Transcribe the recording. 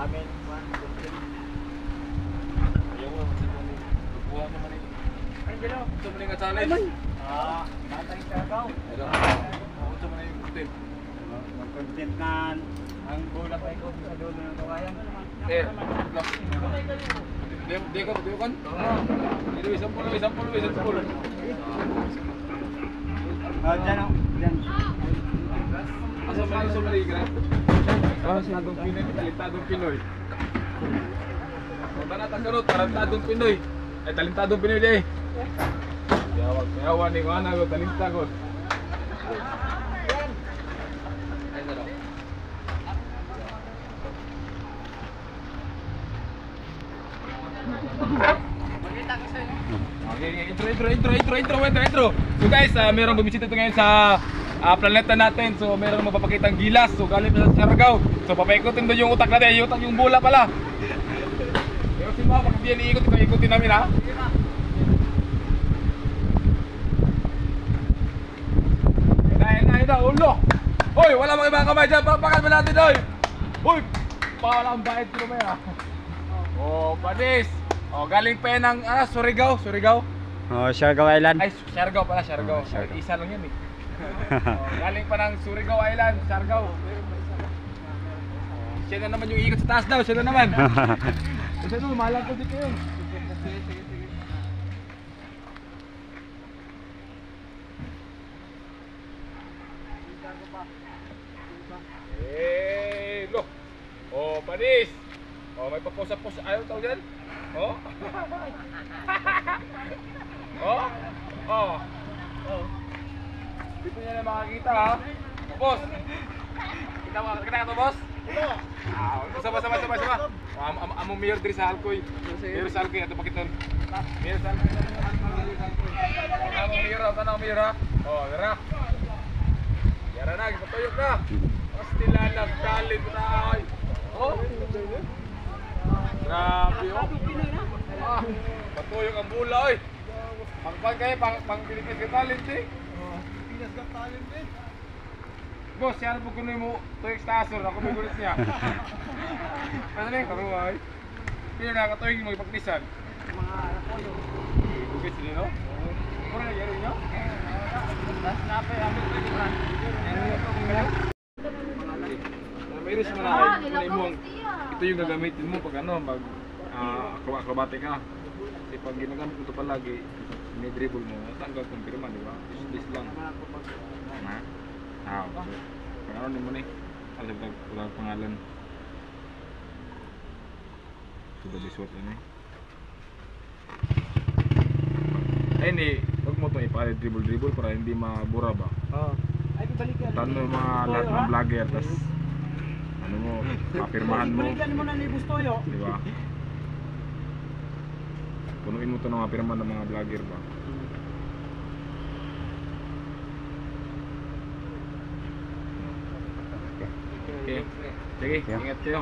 amin. Ayaw mo, magbuha mo man eh. Ay, gano'n. Ito mo nga challenge. Batang Siargao. Ito mo na yung content. Mag-content na ang bola pa ikot sa dulo ng kawayan. Dia kan? Itu isang pulo. Diyan o. Diyan. Asa man yung maligra? Talentadong Pinoy, talentadong Pinoy. Punta na tagarot, talentadong Pinoy. Ay, talentadong Pinoy di. Yawa ni ko ana ko talentagod. Ay, saro. Okay, intro. So guys, merong bumisita ito ngayon sa planeta natin. So merong mapapakitang gilas. So galing sa Siargao. So papaikutin doon yung utak natin. Yung bola pala. Pero si Mama, pag diyan ikutin namin ha. Ayun na, ulo. Hoy, wala mga ibang kamay dyan. Papakan mo natin, hoy. Hoy, wala ang bayad sila may ha. Oh, panis. Oh, galing pa yan ng Surigao. Oh, Siargao Island. Ay, Siargao pala, Siargao. Isa lang yan eh. Oh, galing pa ng Surigao Island, Siargao. Siya na naman yung ikot sa taas daw, siya na naman. Kasi no, malang ko din kayo. Eh, look. Oh, panis. Oh, may paposa-posa. Ayaw tawag dyan? Oh? Oh? Dito niya na makakita ha. Boss! Kita ka to, boss? Sama. Among mayor diri sa Alcoy. Mayor sa Alcoy, ato pakiton. Mayor sa Alcoy. Among mayor ha. Oh, dira. Yara na, ipatuyok na. Pastila nagkalit na ay. Oh? Grabe oh. Patuyok ang bula oy. Pang Pilipinas ka talent eh. Pinas ka talent eh. Boss, yan po kunin mo tuyok sa asor. Ako may gulit niya. Ano na yung karuhay? Pino na katuyok mo ipagpisan. Mga apoyo. Bugis din no? Kung na yari nyo? Tas nape ambil ko yung Mayroon sa mga ito yung gagamitin mo pag mag acrobatic ka. Kasi pag ginagamit mo ito palagi, may dribble mo, tanggal kong pirma, di ba? This lang. Pag ano mo ni? Ano sa pangalan? Ito ba this what yun eh? Ay ni, huwag mo itong ipa-dribble para hindi mabura ba? Oo. Ay, balik yan. Tanong yung mga lahat ng vlogger, tas ano mo, papirmahan mo. Balikan mo na ni Bustoyo. Di ba? Punuin mo ito ng mga pirma ng mga vlogger ba? Okay. Sige, ingat kayo.